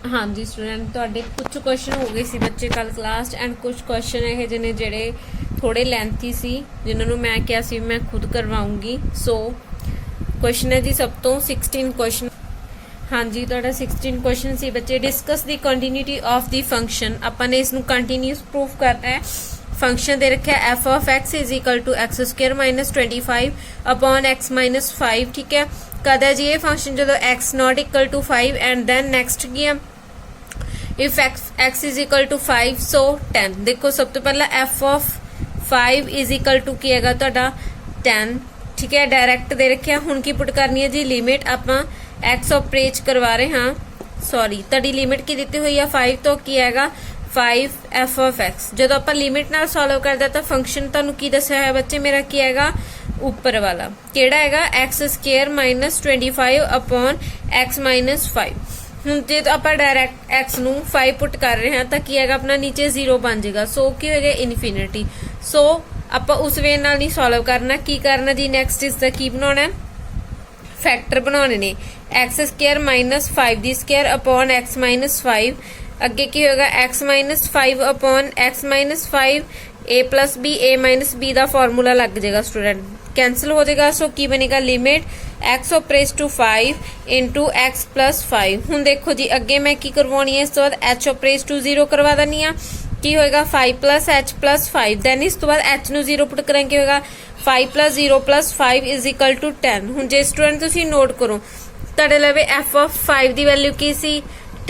हाँ जी स्टूडेंट तुहाडे कुछ क्वेश्चन हो गए सी बच्चे कल क्लास एंड कुछ क्वेश्चन ये जिन्हें जेड़े थोड़े लेंथी सी जिन्होंने मैं क्या सी मैं खुद करवाऊंगी। सो क्वेश्चन है जी सब तो 16 क्वेश्चन। हाँ जी तुहाडा 16 क्वेश्चन सी बच्चे discuss the continuity of the function. अपन ने इसनूं कंटिन्यूस प्रूफ करना है। फंक्शन दे रखा है f of x is equal to x square minus 25 upon x minus 5। ठीक है कद है जी ये फंक्शन जो x not equal to 5 and then next की है if x is equal to 5 so 10। देखो सब तो पहला f of 5 is equal to की है 10। ठीक है डायरैक्ट दे रखे हुण की पुट करनी है जी लिमिट आपां एक्स ऑपरेट करवा रहे हाँ सॉरी तड़ी लिमिट की दी हुई है 5 तो की है 5 एफ ऑफ एक्स। जो आप लिमिट नाल सॉल्व करते तो फंक्शन तुहानूं की दस्सिया है बच्चे मेरा की है ऊपर वाला केड़ा है x square minus 25 upon x minus 5। हुण जे तो आप डायरैक्ट एक्स नूं 5 पुट कर रहे हैं तो की है अपना नीचे 0 बन जाएगा। सो की होगा इनफिनिटी। सो आप उस वे नाल नहीं सॉल्व करना की करना जी नैक्सट इसका की बनाना है फैक्टर बनाने ने एक्स स्क्वेयर माइनस 5 दी स्क्वेयर अपॉन एक्स माइनस 5। अगे की होगा x minus 5 upon x minus 5 a plus b a minus b का फॉर्मूला लग जाएगा स्टूडेंट कैंसल हो जाएगा। सो की बनेगा limit x approaches to 5 into x plus 5। हूँ देखो जी अगे मैं की करवानी है इस तो बाद एच ऑपरेस टू 0 करवा देनी है की होएगा 5 प्लस एच प्लस 5। दैन इस तो बाद एच नू 0 पुट करेंगे होगा 5 plus 0 plus 5 is equal to 10। हूँ जे स्टूडेंट तुसी नोट करो तुहाडे लवे एफ ऑफ 5 की वैल्यू की सी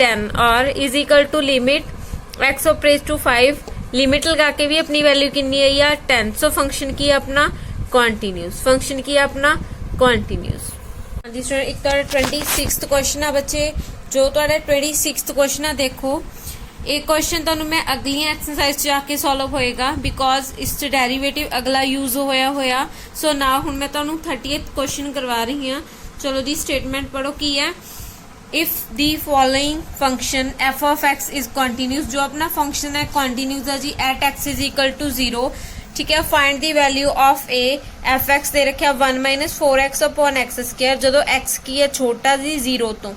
10 और is equal to limit x approaches to 5 limit लगा के भी अपनी वैल्यू कितनी है या 10। सो फंक्शन की अपना कॉन्टीन्यूस फंक्शन की अपना कॉन्टीन्यूस। हाँ जी स्टूडेंट एक तो 26th क्वेश्चन है बच्चे जो तो 26th क्वेश्चन है देखो एक क्वेश्चन तुहानूं मैं अगली एक्सरसाइज जाके सॉल्व होएगा बिकॉज इस डेरिवेटिव अगला यूज होया। सो ना हुण मैं तुहानूं 30th क्वेश्चन करवा रही हाँ। चलो जी स्टेटमेंट पढ़ो की है if the following function f of x is continuous. जो अपना फंक्शन है कॉन्टीन्यूस है जी at x is equal to 0। ठीक है find the value of a f x दे रखा 1 minus 4 x upon x square. जो एक्स की है छोटा जी 0 तो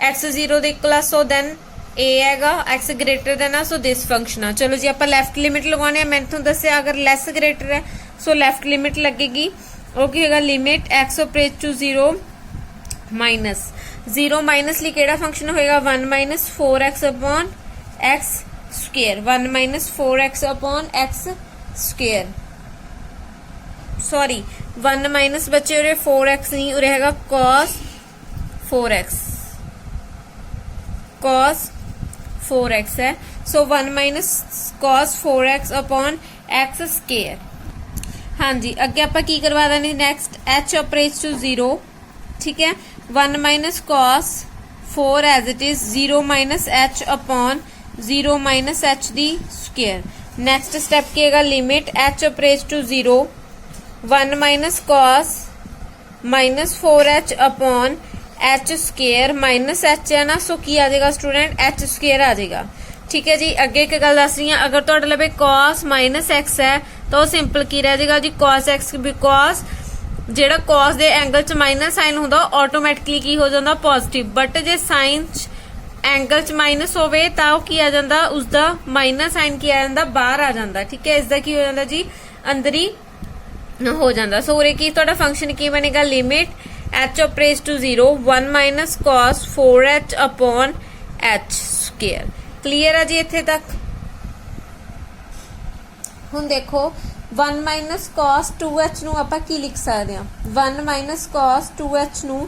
एक्स 0 दे इक्वल सो देन ए हैगा एक्स ग्रेटर देन आ सो दिस फंक्शन आ। चलो जी आप लेफ्ट लिमिट लगवाने मैं तुहानूं दस्सिया अगर लेस ग्रेटर है सो लेफ्ट लिमिट लगेगी वो की होगा limit x approach to 0 minus 0 minus ली केड़ा फंक्शन होएगा 1 minus 4 x upon x square 1 minus 4 x upon x square sorry 1 minus बच्चे उरे 4 एक्स नहीं उरे हैगा cos 4 एक्स है। सो 1 minus cos 4 x upon x square. हाँ जी अगे आप की करवा देनी नेक्स्ट एच ऑपरेट टू 0। ठीक है 1 minus cos 4 as it is 0 minus h upon 0 minus h दी स्क्वेयर। नेक्स्ट स्टेप की है limit h approach to 0 1 minus cos minus 4 h upon h square minus h है ना सो की आ जाएगा स्टूडेंट एच स्क्वेयर आ जाएगा। ठीक है जी अगे एक गल दस रही अगर तुहाडे लवे cos माइनस एक्स है तो सिंपल की रह जाएगा जी cos एक्स बिकॉज जेड़ा cos दे एंगल च माइनस साइन होंदा ऑटोमैटिकली की हो जाता positive but J sign angle च माइनस होवे तां की आ जाता उसका माइनस साइन की आ जाता बाहर आ जाता। ठीक है इसका की हो जाता जी अंदर ही हो जाता। सो उरे की तुहाडा फंक्शन की बनेगा limit h approaches to 0 1 minus cos 4 h upon h square. Clear है जी इत्थे तक। हुण देखो 1 माइनस cos 2h नूं आपां की लिख सकते हैं 1 माइनस cos 2h नूं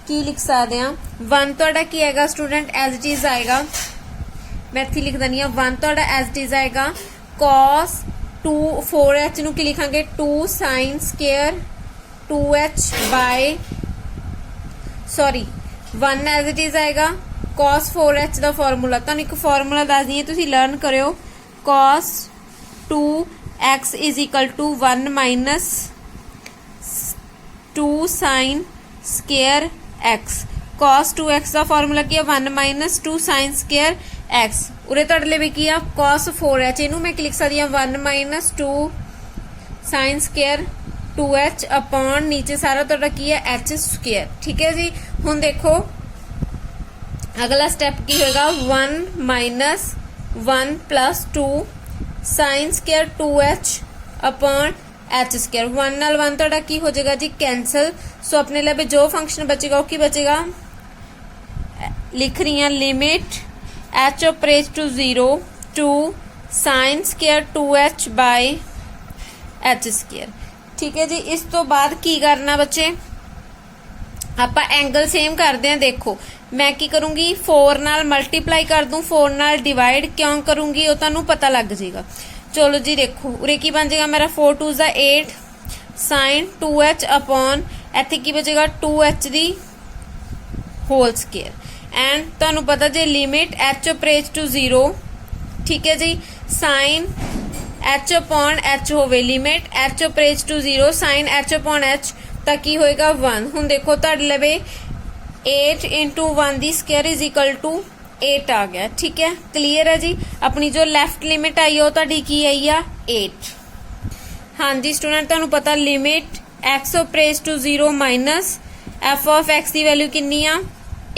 की लिख सकते हैं 1 तुहाडा की हैगा स्टूडेंट एज इट इज आएगा मैं इत्थे लिख दनी 1 तुहाडा एज इट इज आएगा cos 2 4h नूं की लिखांगे 2 sin square 2h by sorry 1 as it is आएगा cos 4h का फॉर्मूला तुहानूं एक फॉर्मूला दस दी तुसीं लर्न करियो cos 2 x is equal to 1 minus 2 sine square x cos 2 x का फॉर्मूला की है 1 माइनस 2 साइन स्क्वेयर एक्स। उरे तुहाडे लई की है cos 4h इनू मैं लिख सकती हूँ 1 minus 2 sine square 2h upon नीचे सारा तुहाडा की है एच स्क्वेयर। ठीक है जी हुण देखो अगला स्टेप की होगा 1 minus 1 plus 2 sign square 2h upon H square. 1 नाल 1 तुहाडा की हो जाएगा जी कैंसल। सो अपने लिए जो फंक्शन बचेगा वो की बचेगा, लिख रही हैं limit h approach to 0 two sine square 2h by h square. ठीक है जी। इस तो बाद की करना बच्चे, आप एंगल सेम करते हैं। देखो मैं की करूंगी 4 नाल मल्टीप्लाई कर दूं, 4 नाल डिवाइड क्यों करूंगी वो तुहानू पता लग जाएगा। चलो जी देखो उरे की बन जाएगा मेरा 4 2 8 साइन 2h अपॉन इत्थे की बचेगा 2h the whole square. And तुहानू पता जे लिमिट h अप्रोच टू 0, ठीक है जी, साइन h अपॉन h होवे, limit h approach to 0 sine h upon h ਤਾਂ ਕੀ ਹੋਏਗਾ 1। ਹੁਣ ਦੇਖੋ ਤੁਹਾਡੇ ਲਵੇ 8 into 1 the square is equal to 8 ਆ ਗਿਆ। ਠੀਕ ਹੈ, ਕਲੀਅਰ ਹੈ ਜੀ। ਆਪਣੀ ਜੋ ਲੈਫਟ ਲਿਮਿਟ ਆਈ ਉਹ ਤੁਹਾਡੀ ਕੀ ਆਈ ਆ 8। ਹਾਂਜੀ ਸਟੂਡੈਂਟ ਤੁਹਾਨੂੰ ਪਤਾ limit x approach to 0 minus f of x ਦੀ ਵੈਲਿਊ ਕਿੰਨੀ ਆ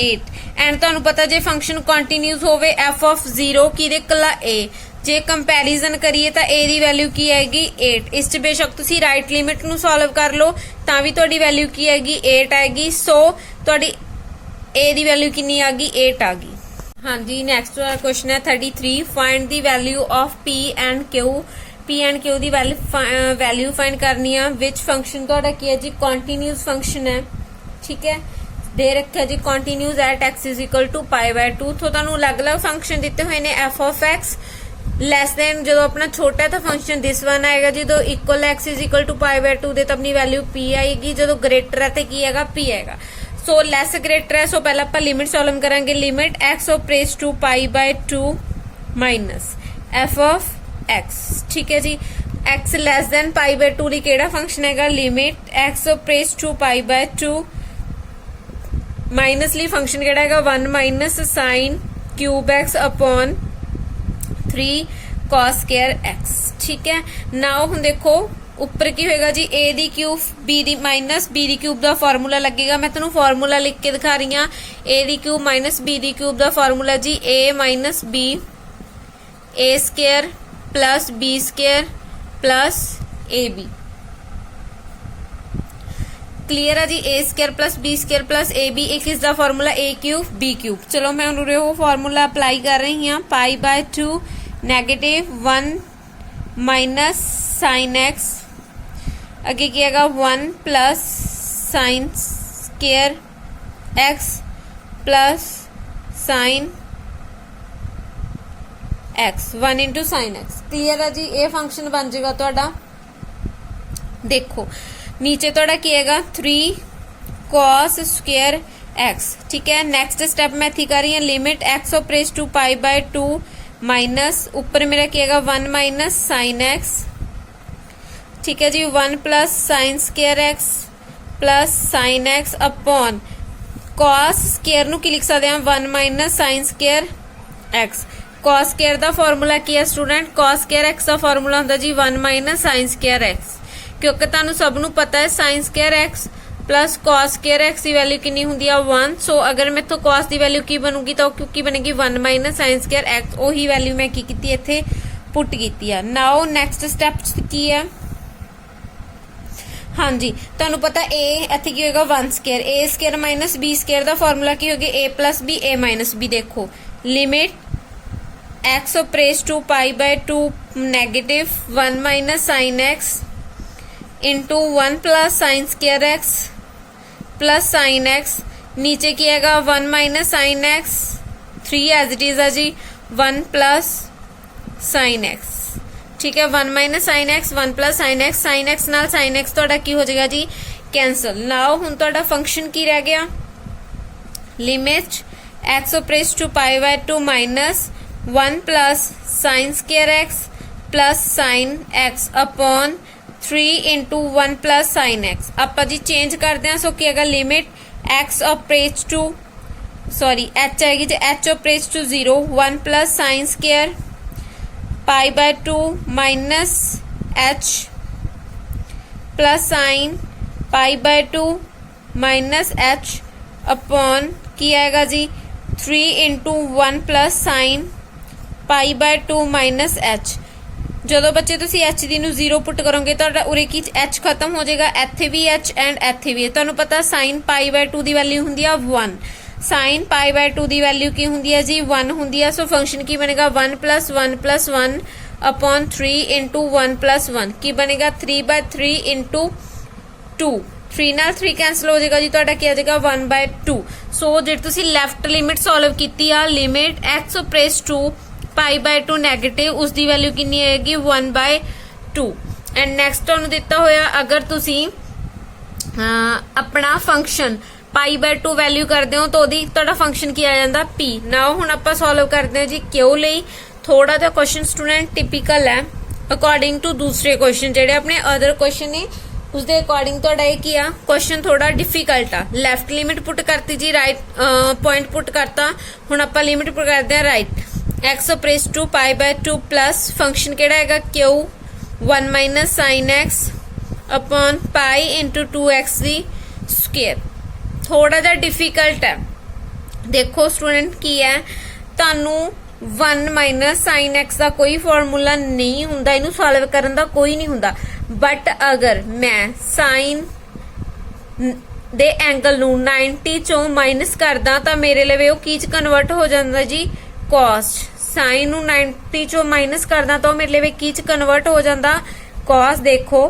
8। ਐਂਡ ਤੁਹਾਨੂੰ ਪਤਾ ਜੇ ਫੰਕਸ਼ਨ ਕੰਟੀਨਿਊਸ ਹੋਵੇ f ਆਫ 0 ਕਿਹਦੇ ਕੱਲਾ a, ਜੇ ਕੰਪੈਰੀਜ਼ਨ ਕਰੀਏ ਤਾਂ a ਦੀ ਵੈਲਿਊ ਕੀ ਆਏਗੀ 8। ਇਸ ਚ ਬੇਸ਼ੱਕ ਤੁਸੀਂ ਰਾਈਟ ਲਿਮਿਟ ਨੂੰ ਸੋਲਵ ਕਰ ਲਓ ਤਾਂ ਵੀ ਤੁਹਾਡੀ ਵੈਲਿਊ ਕੀ ਆਏਗੀ 8 ਆਏਗੀ। ਸੋ ਤੁਹਾਡੀ a ਦੀ ਵੈਲਿਊ ਕਿੰਨੀ ਆ ਗਈ 8 ਆ ਗਈ। ਹਾਂਜੀ ਨੈਕਸਟ ਕੁਐਸਚਨ ਹੈ 33, find the value of p and q the value find ਕਰਨੀ ਆ ਵਿਚ ਫੰਕਸ਼ਨ ਤੁਹਾਡਾ ਕੀ ਹੈ ਜੀ ਕੰਟੀਨਿਊਸ ਫੰਕਸ਼ਨ ਹੈ। ਠੀਕ ਹੈ, ਦੇ ਰੱਖਿਆ ਜੀ continuous at x is equal to π/2। ਤੋਂ ਤੁਹਾਨੂੰ ਅਲੱਗ-ਅਲੱਗ ਫੰਕਸ਼ਨ ਦਿੱਤੇ ਹੋਏ ਨੇ f of x less than ਜਦੋਂ ਆਪਣਾ ਛੋਟਾ ਹੈ ਤਾਂ ਫੰਕਸ਼ਨ ਦਿਸ ਵਨ ਆਏਗਾ, ਜਦੋਂ equal x is equal to π/2 ਦੇ ਤਾਂ ਆਪਣੀ ਵੈਲਿਊ p ਆਏਗੀ, ਜਦੋਂ ਗ੍ਰੇਟਰ ਹੈ ਤੇ ਕੀ ਆਏਗਾ p ਆਏਗਾ। ਸੋ ਲੈਸ ਗ੍ਰੇਟਰ ਹੈ, ਸੋ ਪਹਿਲਾਂ ਆਪਾਂ ਲਿਮਿਟ ਸੋਲਵ ਕਰਾਂਗੇ। Limit x approach to π/2 minus f of x। ਠੀਕ ਹੈ ਜੀ, x ਲੈਸ ਦੇਨ π/2 ਲਈ ਕਿਹੜਾ ਫੰਕਸ਼ਨ ਹੈਗਾ limit x approach to π/2 minus ਲਈ ਫੰਕਸ਼ਨ ਕਿਹੜਾ ਹੈਗਾ 1 minus sine cube x upon 3 cos square x। ठीक है, नाउ ਹੁਣ देखो ਉੱਪਰ ਕੀ ਹੋਏਗਾ ਜੀ a ਦੀ ਕਿਊਬ b ਦੀ ਮਾਈਨਸ b ਦੀ ਕਿਊਬ ਦਾ ਫਾਰਮੂਲਾ ਲੱਗੇਗਾ। ਮੈਂ ਤੁਹਾਨੂੰ ਫਾਰਮੂਲਾ ਲਿਖ ਕੇ ਦਿਖਾ ਰਹੀ ਹਾਂ। a ਦੀ ਕਿਊਬ ਮਾਈਨਸ b ਦੀ ਕਿਊਬ ਦਾ ਫਾਰਮੂਲਾ ਜੀ a minus b a square plus b square plus ab। Clear है जी, a square plus b square plus a b एक इसका formula a cube b cube. चलो मैं उन्होंने वो फॉर्मूला अप्लाई कर रही हूँ π/2 नेगेटिव 1 माइनस साइन एक्स अगे की आएगा 1 plus sine square x plus sine x 1 into sine x. Clear है जी, ये फंक्शन बन जाएगा तुहाडा। देखो नीचे थोड़ा की आएगा 3 cos स्क्वायर x। ठीक है, नेक्स्ट स्टेप मैं थी कर रही हूँ limit x approach to π/2 minus ऊपर मेरा की आएगा 1 माइनस साइन x। ठीक है जी, 1 plus sine square x plus sine x upon cos square नू की लिख सकते हैं 1 minus sine square x। cos square का फॉर्मूला की है स्टूडेंट, cos स्क्वायर x का फॉर्मूला होता जी 1 माइनस साइन स्क्वायर x, क्योंकि तुहानू सब नू पता है sine square x plus cos square x की वैल्यू कितनी होंदी है 1। सो अगर मैं तो कॉस की वैल्यू की बनूगी तो की बनेगी 1 माइनस साइन स्क्वायर एक्स। वही वैल्यू मैं की कीती इत्थे पुट कीती है। नाउ नेक्स्ट स्टेप की है, हाँ जी तुहानू पता ए इत्थे की होगा 1 square, a square minus b square का फॉर्मूला की होगी a plus b a minus b. देखो limit x approach to π/2 negative 1 minus sine x into 1 plus sine square x plus sine x, नीचे की आएगा 1 minus sine x 3 as it is है जी 1 plus sine x. ठीक है, 1 minus sine x 1 plus sine x नाल sine x तुहाडा की हो जाएगा जी कैंसल। नाउ हुण तुहाडा फंक्शन की रह गया limit x approach to π/2 minus 1 plus sine square x plus sine x upon 3 into 1 plus sine x. आप जी चेंज करते हैं, सो की आएगा limit x approach to h आएगी जी h approach to 0 1 plus sine square π/2 minus h plus sine π/2 minus h upon की आएगा जी 3 into 1 plus sin pi by 2 minus H. ਜਦੋਂ ਬੱਚੇ ਤੁਸੀਂ एच ਦੀ ਨੂੰ 0 ਪੁੱਟ ਕਰੋਗੇ ਤੁਹਾਡਾ ਉਰੇ ਕੀ एच ਖਤਮ ਹੋ ਜਾਏਗਾ, ਇੱਥੇ ਵੀ एच ਐਂਡ ਇੱਥੇ ਵੀ। ਤੁਹਾਨੂੰ ਪਤਾ sin ਪਾਈ ਬਾय 2 ਦੀ ਵੈਲਿਊ ਹੁੰਦੀ ਆ 1, sin ਪਾਈ ਬਾय 2 ਦੀ ਵੈਲਿਊ ਕੀ ਹੁੰਦੀ ਹੈ ਜੀ 1 ਹੁੰਦੀ ਆ। ਸੋ ਫੰਕਸ਼ਨ ਕੀ ਬਣੇਗਾ 1 plus 1 plus 1 upon 3 into 1 plus 1 ਕੀ ਬਣੇਗਾ 3 by 3 into 2। 3 ਨਾਲ 3 ਕੈਂਸਲ ਹੋ ਜਾਏਗਾ ਜੀ, ਤੁਹਾਡਾ ਕੀ ਆ ਜਾਏਗਾ 1 by 2। ਸੋ ਜੇ ਤੁਸੀਂ ਲੈਫਟ ਲਿਮਿਟ ਸੋਲਵ ਕੀਤੀ ਆ limit x approaches to pi by 2 negative, ਉਸ ਦੀ ਵੈਲਿਊ ਕਿੰਨੀ ਆਏਗੀ 1 by 2। ਐਂਡ ਨੈਕਸਟ ਤੁਹਾਨੂੰ ਦਿੱਤਾ ਹੋਇਆ ਅਗਰ ਤੁਸੀਂ ਆਪਣਾ ਫੰਕਸ਼ਨ ਪਾਈ ਬਾय 2 ਵੈਲਿਊ ਕਰਦੇ ਹੋ ਤਾਂ ਉਹਦੀ ਤੁਹਾਡਾ ਫੰਕਸ਼ਨ ਕੀ ਆ ਜਾਂਦਾ p। ਨਾਓ ਹੁਣ ਆਪਾਂ ਸੋਲਵ ਕਰਦੇ ਹਾਂ ਜੀ ਕਿਉਂ ਲਈ। ਥੋੜਾ ਜਿਹਾ ਕੁਐਸਚਨ ਸਟੂਡੈਂਟ ਟਿਪੀਕਲ ਹੈ ਅਕੋਰਡਿੰਗ ਟੂ ਦੂਸਰੇ ਕੁਐਸਚਨ ਜਿਹੜੇ ਆਪਣੇ ਅਦਰ ਕੁਐਸਚਨ ਨੇ ਉਸਦੇ ਅਕੋਰਡਿੰਗ ਤੁਹਾਡਾ ਇਹ ਕੀ ਆ ਕੁਐਸਚਨ ਥੋੜਾ ਡਿਫਿਕਲਟ ਆ। ਲੈਫਟ ਲਿਮਿਟ ਪੁੱਟ ਕਰਤੀ ਜੀ, ਰਾਈਟ ਪੁਆਇੰਟ ਪੁੱਟ ਕਰਤਾ। ਹੁਣ ਆਪਾਂ ਲਿਮਿਟ ਪੁੱਟ ਕਰਦੇ ਹਾਂ right x approaches to pi by 2 plus function केड़ा हैगा q 1 minus sine x upon pi into 2x दी स्क्वायर। थोड़ा जा डिफिकल्ट है, देखो स्टूडेंट की है तानू 1 माइनस साइन x का कोई फॉर्मूला नहीं हुंदा, इनू सॉल्व करन दा कोई नहीं हुंदा। बट अगर मैं साइन दे एंगल नू 90 चों माइनस करदा तां मेरे लवे वो की च कन्वर्ट हो जांदा जी cos। साइन नू 90 चो माइनस करदा तो मेरे लिए की च कन्वर्ट हो जाता cos। देखो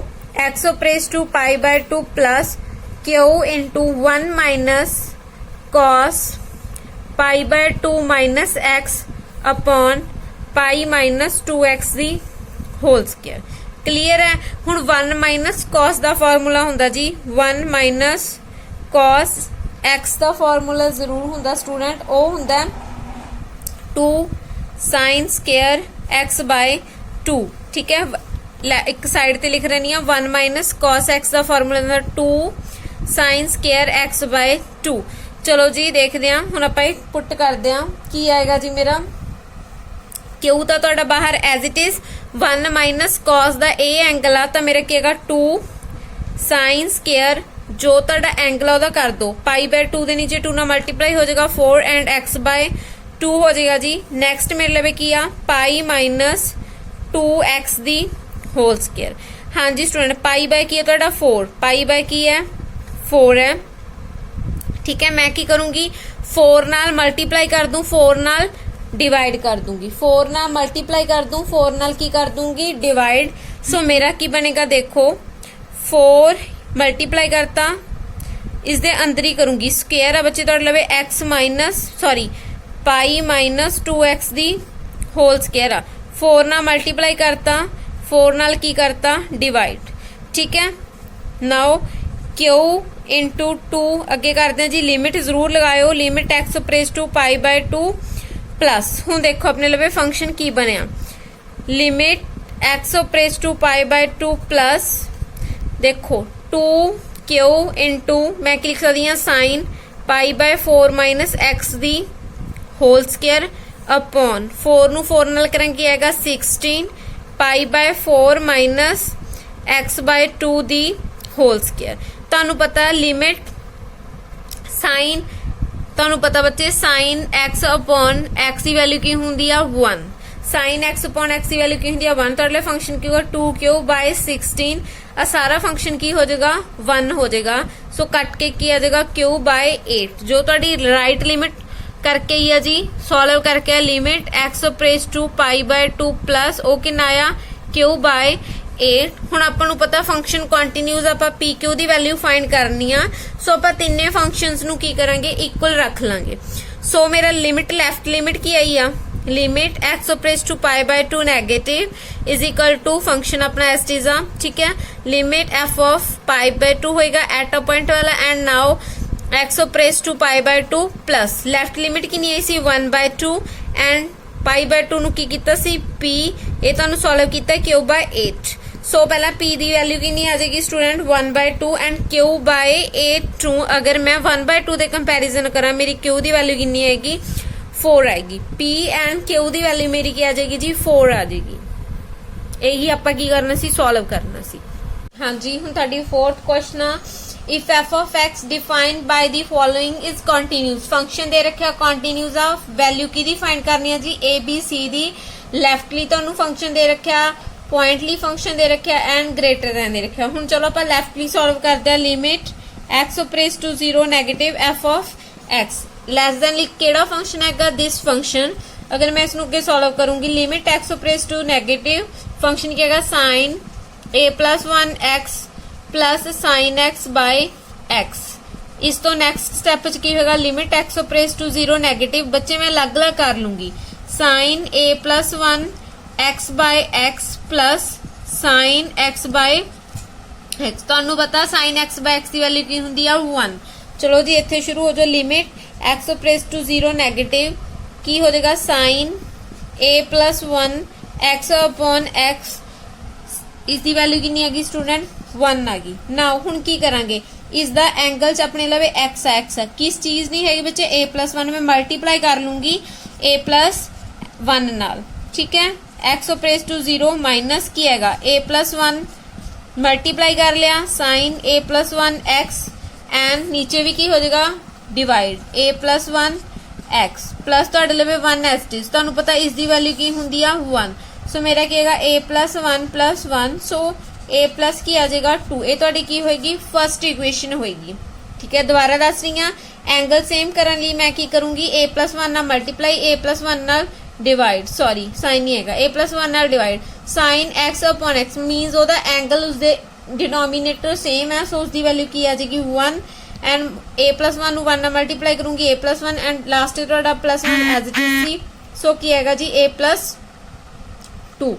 x approaches to pi by 2 plus q into 1 minus cos pi by 2 minus x upon pi minus 2x the whole square. Clear है। हुण 1 माइनस cos का फॉर्मूला हुंदा जी 1 माइनस cos x का फॉर्मूला जरूर हुंदा स्टूडेंट, वो हुंदा 2 साइन स्क्वायर x बाय 2। ठीक है, एक साइड ते लिख रही है 1 माइनस cos x का formula 2 sine square x by 2। चलो जी देखते हैं हुण आपां पुट करते हैं की आएगा जी मेरा क्यू तो तुहाडा बाहर as it is 1 minus cos दा ए एंगल आ तो मेरा की आएगा 2 साइन स्क्वायर जो तुहाडा एंगल आ कर दो पाई बाय 2 दे नीचे 2 ना मल्टीप्लाई हो जाएगा 4 एंड x बाय 2 हो जाएगा जी। नैक्सट मेरे लिए की आ पाई माइनस 2x दी होल स्क्वायर। हाँ जी स्टूडेंट पाई बाय की है तो 4, पाई बाय की है 4 है। ठीक है, मैं की करूंगी 4 नाल मल्टीप्लाई कर दूं, 4 नाल डिवाइड कर दूंगी, 4 नाल मल्टीप्लाई कर दूं, 4 नाल की कर दूंगी डिवाइड। सो मेरा की बनेगा देखो 4 मल्टीप्लाई करता इस दे अंदर ही करूंगी स्क्वायर है बच्चे तो लवे x minus sorry pi minus 2x दी होल स्क्वायर आ। 4 नाल मल्टीप्लाई करता 4 नाल की करता डिवाइड। ठीक है, नाउ q इंटू 2 अगे करते हैं जी लिमिट जरूर लगाओ limit x approaches to pi by 2 plus. हुण देखो अपने लवे फंक्शन की बनया limit x approaches to pi by 2 plus देखो 2q इंटू मैं की लिख सकती हाँ sine pi by 4 minus x दी होल स्क्वायर अपॉन 4 नू 4 नाल करेंगे आएगा 16 pi by 4 minus x by 2 दी होल स्क्वायर। तुहानू पता लिमिट साइन तुहानू पता बच्चे साइन x अपॉन x की वैल्यू की होंदी आ 1, साइन x अपॉन x की वैल्यू की होंदी आ 1। तुहाडे फंक्शन की होगा 2q बाय 16 आ सारा फंक्शन की हो जाएगा 1 हो जाएगा। सो कट के की आ जाएगा q बाय 8 जो तुहाडी राइट लिमिट करके ही है जी सॉल्व करके limit x approaches to pi by 2 plus ओ कितना आया q बाय 8। हुण आपां नूं पता फंक्शन कंटीन्यूअस आपां पी क्यू दी वैल्यू फाइंड करनी आ। सो आपां तिन्ने फंक्शनस नूं की करांगे इक्वल रख लांगे। सो मेरा लिमिट लेफ्ट लिमिट की आई आ limit x approaches to pi by 2 negative is equal to function अपना एस टीज आ। ठीक है, limit f of pi by 2 होएगा एट अ पॉइंट वाला and now x approaches to pi by 2 plus left limit कितनी आई सी 1 बाय 2 एंड पाई बाय 2 नु की कीता सी p ये तुहानू सॉल्व कीता q बाय 8। सो पहला p दी वैल्यू कितनी आ जाएगी student 1 by 2 and q by 8 two अगर मैं 1 बाय 2 दे कंपैरिजन करा मेरी q दी वैल्यू कितनी आएगी 4 आएगी। p and q the value मेरी की आ जाएगी जी 4 आ जाएगी। यही आपां की करना सी सॉल्व करना सी। हाँ जी हुण तुहाडी फोर्थ क्वेश्चन आ if f of x defined by the following is continuous function दे रखा कंटीन्यूस आ वैल्यू की फाइंड करनी है जी ए बी सी दी लैफ्टली तुहानू फंक्शन दे रखा पॉइंटली फंक्शन दे रखा एंड ग्रेटर दैन दे रखा हुण चलो आप लैफ्टली सॉल्व करते हैं limit x approaches to 0 negative f of x less than लिख केड़ा फंक्शन है दिस फंक्शन अगर मैं इसनू अगे सॉल्व करूंगी limit x approaches to negative function की है sine a plus 1 x plus sine x by x इस तो नैक्सट स्टैप की होगा limit x approaches to 0 negative बच्चे मैं अलग अलग कर लूंगी sine a plus 1 x by x plus sine x by x तुहानू पता साइन एक्स बाय एक्स की वैल्यू की होंदी है 1 चलो जी इत्थे शुरू हो जाओ limit x approaches to 0 negative की हो जाएगा sign a plus 1 x upon x इसकी वैल्यू कितनी आ गई स्टूडेंट 1 आ गई ना हुण की करांगे इसका एंगल च अपने लवे एक्स है किस चीज नहीं है बच्चे ए प्लस 1 में मल्टीप्लाई कर लूंगी ए प्लस 1 नाल ठीक है एक्स अप्रेस टू 0 माइनस की है ए प्लस 1 मल्टीप्लाई कर लिया sine a plus 1 x and नीचे भी की हो जाएगा divide a plus 1 x plus तुहाडे लवे 1 एस्टिस तुहानू पता इसकी वैल्यू की हुंदी आ 1 सो मेरा की है ए प्लस 1 सो ए प्लस की आ जाएगा 2 ये तुहाडी की होएगी फर्स्ट इक्वेशन होएगी ठीक है दोबारा दस रही हां एंगल सेम करने लिए मैं की करूंगी ए प्लस 1 नाल मल्टीप्लाई ए प्लस 1 नाल डिवाइड सॉरी साइन नहीं है ए प्लस 1 नाल divide sign x upon x मीनस ओदा एंगल उसदे डिनोमिनेटर सेम है सो उसकी वैल्यू की आ जाएगी 1 एंड ए प्लस 1 1 नाल मल्टीप्लाई करूंगी ए प्लस 1 एंड लास्ट तुहाडा प्लस 1 एज इट इज सी सो की आएगा जी ए प्लस 2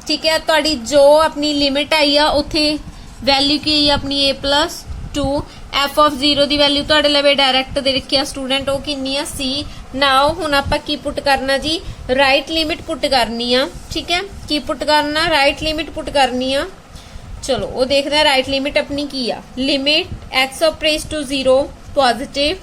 ठीक है तुहाडी जो अपनी लिमिट आई आ उत्थे वैल्यू की आई अपनी ए प्लस 2 एफ ऑफ 0 की वैल्यू तुहाडे लवे डायरैक्ट दे रखी आ स्टूडेंट वो कितनी आ सी नाउ हुण आपां की पुट करना जी राइट लिमिट पुट करनी आ ठीक है की पुट करना राइट लिमिट पुट करनी आ चलो वो देखते हैं राइट लिमिट अपनी की आ limit x approaches to 0 positive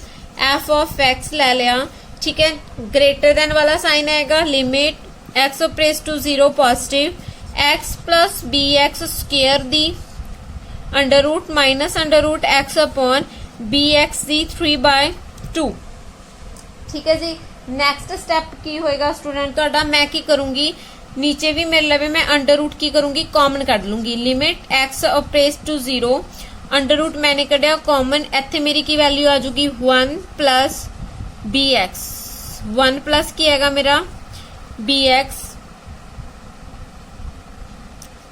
f of x ले लिया ठीक है ग्रेटर दैन वाला साइन आएगा limit x approaches to 0 positive x plus b x square दी under root minus under root x upon b x दी 3/2 ठीक है जी नैक्सट स्टैप की होएगा स्टूडेंट तुहाडा मैं की करूंगी नीचे भी मेरे लवे मैं अंडर रूट की करूंगी कॉमन कढ लूंगी limit x approaches to 0 under root मैंने कढ़िया कॉमन इत्थे मेरी की वैल्यू आ जाऊगी 1 प्लस बी एक्स 1 प्लस की हैगा मेरा बी एक्स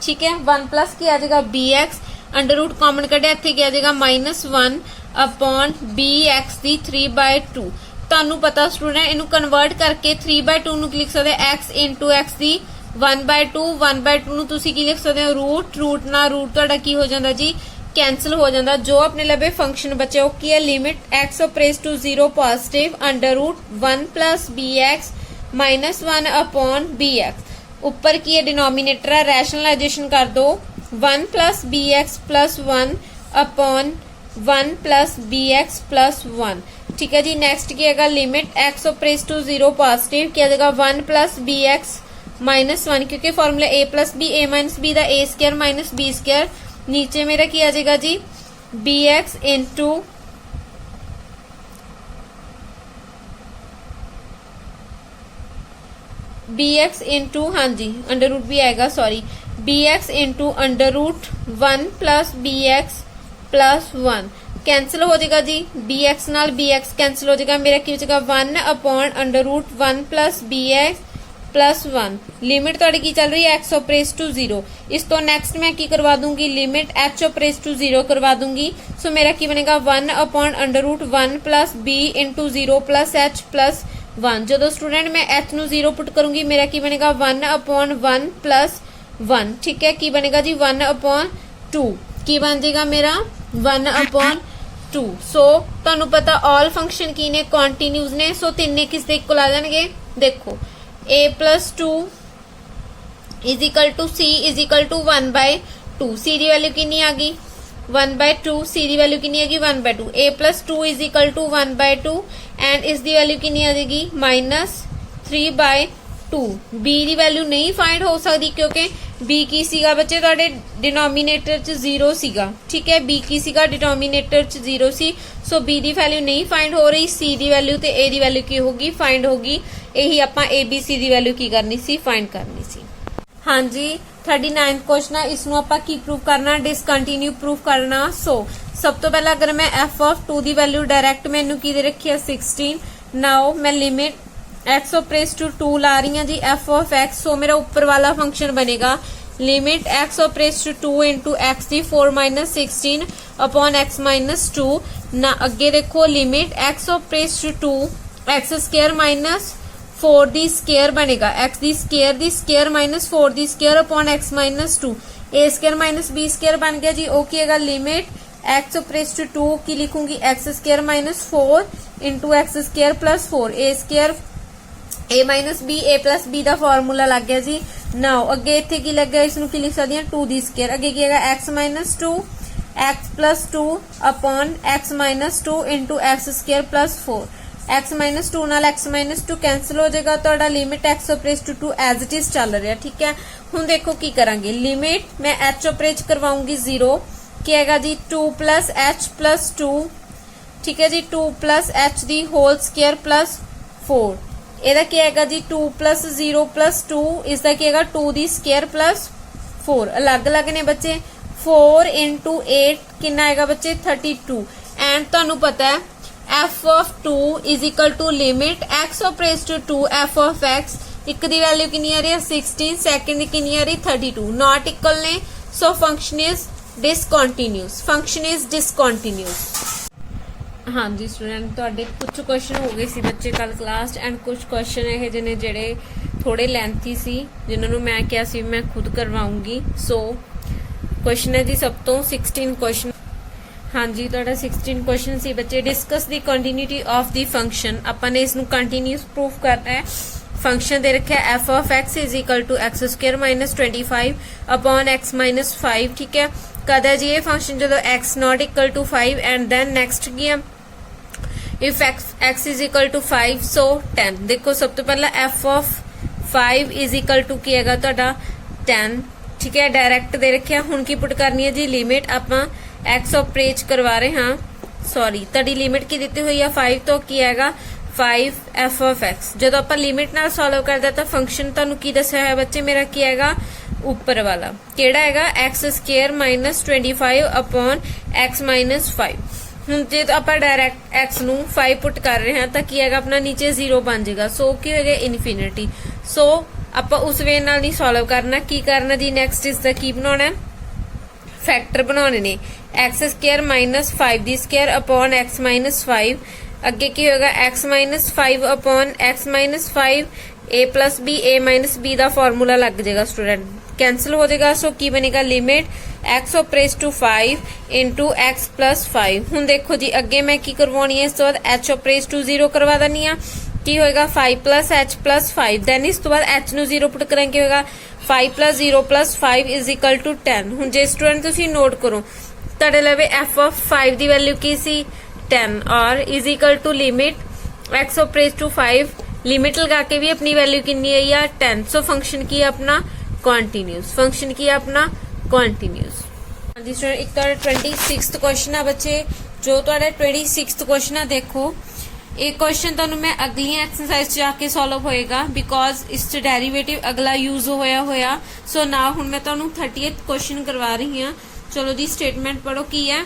ठीक है 1 प्लस की आ जाएगा b x under root common कढ़िया इत्थे की आ जाएगा -1 अपॉन बी एक्स दी 3/2 तुहानू पता स्टूडेंट इनू कन्वर्ट करके 3/2 नू लिख सकते एक्स इंटू एक्स दी 1/2 नू तुसी की लिख सकते हो रूट ना रूट तुहाडा की हो जाता जी कैंसल हो जाता जो अपने लबे फंक्शन बचे की है limit x approaches to 0 positive under root 1 plus b x -1 upon b x ऊपर की है डिनोमिनेटर है रैशनलाइजेशन कर दो 1 plus b x plus 1 upon 1 plus b x plus 1 ठीक है जी नेक्स्ट की है limit x approaches to 0 positive की आ जाएगा 1 प्लस बी एक्स -1 क्योंकि formula a plus b a minus b दा ए स्क्वायर माइनस बी स्क्वायर नीचे मेरा क्या आ जाएगा जी b x into b x into हाँ जी अंडर रूट भी आएगा sorry b x into under root 1 plus b x plus 1 cancel हो जाएगा जी बी एक्स नाल बी एक्स कैंसिल हो जाएगा मेरा क्या हो जाएगा 1 upon under root 1 plus b x plus 1 limit तुहाडी की चल रही है एक्स अप्रेस टू 0 इस तो नेक्स्ट मैं की करवा दूंगी लिमिट एच अप्रेस टू 0 करवा दूंगी सो मेरा की बनेगा 1 upon under root 1 plus b into 0 plus h plus 1 जो स्टूडेंट मैं एच नू 0 पुट करूंगी मेरा की बनेगा 1 अपॉन 1 प्लस 1 ठीक है की बनेगा जी 1 अपॉन 2 की बन जाएगा मेरा 1 अपॉन 2 सो तुहानू पता ऑल फंक्शन की ने कॉन्टीन्यूज ने सो तिन्ने किस दे इक्वल आ जाएंगे देखो a plus 2 is equal to c is equal to 1/2 c की वैल्यू कितनी आ गई 1/2 c की वैल्यू कितनी आ गई 1/2 a plus 2 is equal to 1/2 and इस दी वैल्यू कितनी आ जाएगी -3/2 b की वैल्यू नहीं फाइंड हो सकती क्योंकि b ਕੀ ਸੀਗਾ ਬੱਚੇ ਤੁਹਾਡੇ ਡਿਨੋਮੀਨੇਟਰ ਚ 0 ਸੀਗਾ ਠੀਕ ਹੈ b ਕੀ ਸੀਗਾ ਡਿਨੋਮੀਨੇਟਰ ਚ 0 ਸੀ ਸੋ b ਦੀ ਵੈਲਿਊ ਨਹੀਂ ਫਾਈਂਡ ਹੋ ਰਹੀ c ਦੀ ਵੈਲਿਊ ਤੇ a ਦੀ ਵੈਲਿਊ ਕੀ ਹੋਗੀ ਫਾਈਂਡ ਹੋਗੀ ਇਹੀ ਆਪਾਂ abc ਦੀ ਵੈਲਿਊ ਕੀ ਕਰਨੀ ਸੀ ਫਾਈਂਡ ਕਰਨੀ ਸੀ। ਹਾਂਜੀ 39th क्वेश्चन है इसनों आपां की प्रूव करना डिसकंटिन्यू प्रूव करना। सो सब तो पहला अगर मैं f ऑफ 2 दी वैल्यू डायरैक्ट मैनू की दे रखी है 16 नाउ मैं limit x approaches to 2 ला रही हूं जी f ऑफ x सो मेरा ऊपर वाला फंक्शन बनेगा limit x approaches to 2 into x दी 4 माइनस 16 अपॉन x माइनस 2 ना अगे देखो limit x approaches to 2 x square minus 4 दी स्केयर बनेगा x दी स्केयर माइनस 4 दी square upon x minus 2 a square minus b square बन गया जी ओ की लिमिट x प्रेस टू 2 की लिखूंगी x square minus 4 into x square plus 4 a square a minus b a plus b का formula लग गया जी। Now अगे इत्थे की लग गया इसनूं की लिख सकदी हां 2 दी स्केयर अगे की हैगा x minus 2 x plus 2 upon x minus 2 into x square plus 4 x minus 2 नाल x माइनस 2 कैंसिल हो जाएगा तो limit x approaches to 2 as it is चल रहा ठीक है। हुण देखो की करांगे लिमिट मैं h ऑपरेज करवाऊंगी 0 की हैगा जी 2 प्लस h प्लस 2 ठीक है जी 2 प्लस h दी होल स्क्वायर प्लस 4 ਇਹਦਾ ਕੀ ਹੈਗਾ ਜੀ 2 प्लस 0 प्लस 2 इसका ਕੀ ਹੈਗਾ 2 दी स्क्वायर प्लस 4 अलग अलग ने बच्चे 4 इंटू 8 कितना आएगा बच्चे 32 एंड ਤੁਹਾਨੂੰ पता है f of 2 is equal to limit x of raised to 2 f of x एक दी वैल्यू कितनी आ रही है 16 सेकंड दी कितनी आ रही 32 नॉट इक्वल ने सो फंक्शन इज डिसकंटिन्यूअस। हाँ जी स्टूडेंट तुहाडे कुछ क्वेश्चन हो गए सी बच्चे कल क्लास एंड कुछ क्वेश्चन ये जिन्हें जेड़े थोड़े लेंथी सी जिन्होंने मैं क्या सी मैं खुद करवाऊंगी। सो क्वेश्चन है जी सब तो 16 क्वेश्चन हाँ जी तुहाडा 16 क्वेश्चन सी बच्चे discuss the continuity of the function अपन ने इसनूं कंटिन्यूस प्रूफ करना है। फंक्शन दे रखा है f of x is equal to x square minus 25 upon x minus 5 ठीक है। कद है जी ये फंक्शन जो x not equal to 5 and then next की है if x is equal to 5 so 10 देखो सब तो पहला f of 5 is equal to की है 10 ठीक है डायरैक्ट दे रखे हुण की पुट करनी है जी लिमिट आपां एक्स ऑपरेज करवा रहे हाँ सॉरी तड़ी लिमिट की दी हुई है 5 तो की है 5 एफ ऑफ एक्स जो आप लिमिट नाल सॉल्व करते तो फंक्शन तुहानूं की दस्सिया है बच्चे मेरा की है ऊपर वाला केड़ा है x square minus 25 upon x minus 5 हुण जे तो आप डायरैक्ट एक्स नूं 5 पुट कर रहे हैं तो की है अपना नीचे 0 बन जाएगा सो की होगा इनफिनिटी सो आप उस वे नाल नहीं सॉल्व करना की करना जी नेक्स्ट इसका की बनाना है फैक्टर बनाने ने एक्स स्क्वायर माइनस 5 दी स्क्वायर अपॉन एक्स माइनस 5 अगे की होगा x minus 5 upon x minus 5 a plus b a minus b का फॉर्मूला लग जाएगा स्टूडेंट कैंसिल हो जाएगा सो की बनेगा limit x approaches to 5 into x plus 5 हुण देखो जी अगे मैं की करवानी है इस तो बाद एच ऑपरेज टू 0 करवा देनी है की होएगा 5 प्लस एच प्लस 5 देन इस तो बाद एच नू 0 पुट करेंगे होगा 5 plus 0 plus 5 is equal to 10 हुण जे स्टूडेंट तुसीं नोट करो तुहाडे लवे एफ ऑफ 5 दी वैल्यू की सी 10 और is equal to limit x approaches to 5 limit लगा के भी अपनी वैल्यू कितनी आई है 10 सो फंक्शन की अपना कॉन्टिन्यूस फंक्शन की अपना कॉन्टिन्यूस। हाँ जी स्टूडेंट एक तो 26th क्वेश्चन है बच्चे जो तुहाडा 26th क्वेश्चन है देखो एक क्वेश्चन तुहानूं मैं अगली एक्सरसाइज च जाके सॉल्व होएगा बिकॉज इस च डेरिवेटिव अगला यूज होया सो ना हुण मैं तुहानूं 30th क्वेश्चन करवा रही हाँ। चलो जी स्टेटमेंट पढ़ो की है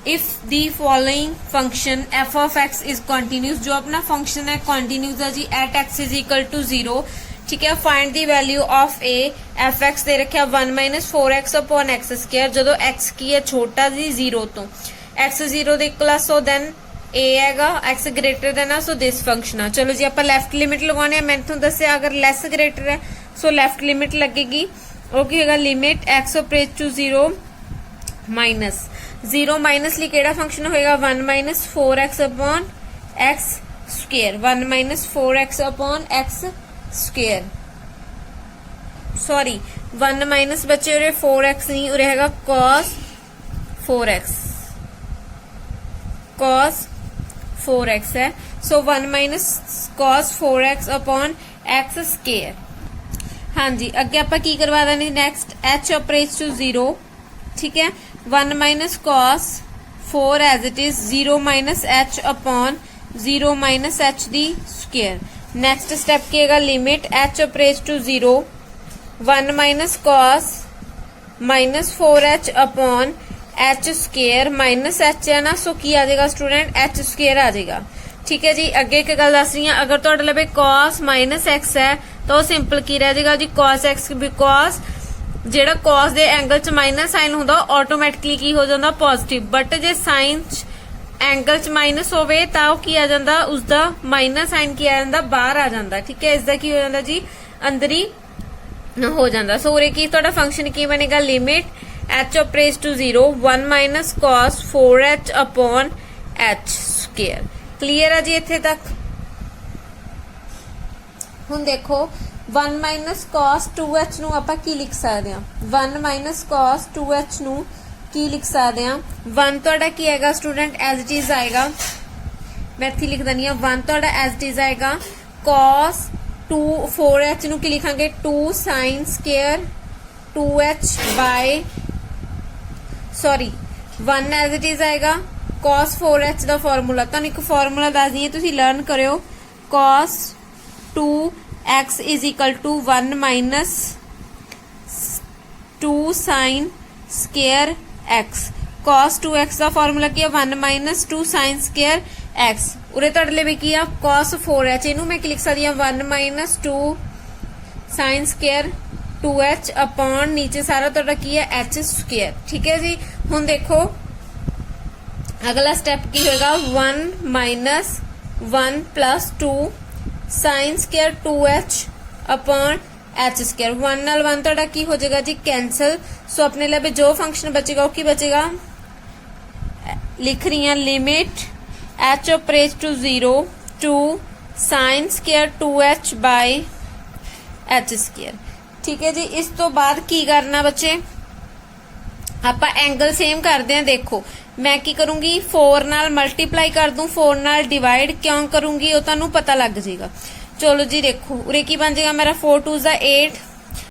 if the following function f of x is continuous जो अपना फंक्शन है कॉन्टिन्यूस है जी at x is equal to 0 ठीक है। Find the value of a f x दे रखा 1 minus 4 x upon x square जो एक्स की है छोटा जी 0 तो एक्स 0 दे प्लस सो देन ए हैगा x greater than so this function है। चलो जी आप लेफ्ट लिमिट लगवाने मैंने तुहानूं दस्सिया अगर लेस ग्रेटर है सो लेफ्ट लिमिट लगेगी वो की होगा limit x approaches to 0 minus ली केड़ा फंक्शन होएगा 1 minus 4 x upon x square 1 minus 4 x upon x square sorry 1 minus बच्चे उरे 4 एक्स नहीं उरे हैगा cos 4x है सो 1 minus cos 4x upon x square हाँ जी अगे आप की करवा देंगे नैक्सट एच ऑपरेट्स टू 0 ठीक है 1 minus cos 4 as it is 0 minus h upon 0 minus h दी स्क्वायर। नेक्स्ट स्टेप की है limit h approaches to 0 1 minus cos minus 4h upon h square minus h है ना सो की आ जाएगा स्टूडेंट एच स्क्वायर आ जाएगा। ठीक है जी अगे एक गल दस रही अगर तुहाडे लवे cos माइनस एक्स है तो सिंपल की रह जाएगा जी cos x बिकॉज जेड़ा cos दे एंगल च माइनस साइन होंदा ऑटोमैटिकली की हो जांदा positive but J sign angle च माइनस होवे तां ओह की आ जांदा उसदा माइनस साइन की आ जांदा बाहर आ जांदा। ठीक है इसदा की हो जांदा जी अंदर ही हो जांदा। सो उरे की तुहाडा फंक्शन की बनेगा limit h approaches to 0 1 minus cos 4h upon h square. Clear है जी इत्थे तक। हुण देखो 1 माइनस cos 2h नूं आपां की लिख सकते हैं 1 माइनस cos 2h नूं की लिख सकते हैं 1 तुहाडा की आएगा स्टूडेंट एज इट इज आएगा मैं इत्थे लिख दनी है 1 तुहाडा एज इट इज आएगा cos 2 4h नूं की लिखांगे 2 sin square 2h by sorry 1 as it is आएगा cos 4h का फॉर्मूला तो एक फॉर्मूला दस दी तुसीं लर्न करियो cos 2x is equal to 1 minus 2 sin square x cos 2x का फॉर्मूला की है 1 माइनस 2 sin स्क्वायर x उरे तुहाडे लई की है cos 4h इनू मैं लिख सकदी हां 1 minus 2 sin square 2h upon नीचे सारा तुहाडा की है h स्क्वायर। ठीक है जी हुण देखो अगला स्टेप की होगा 1 minus 1 plus 2 sine square 2h upon h square 1 नाल 1 तुहाडा की हो जाएगा जी कैंसल। सो अपने लिए जो फंक्शन बचेगा वो की बचेगा लिख रही हैं limit h approaches to 0 two sine square 2h by h square. ठीक है जी इस तो बाद की करना बच्चे आप एंगल सेम करते हैं। देखो मैं की करूंगी 4 नाल मल्टीप्लाई कर दूं 4 नाल डिवाइड क्यों करूंगी वो तुहानू पता लग जाएगा। चलो जी देखो उरे की बन जाएगा मेरा 4 2 8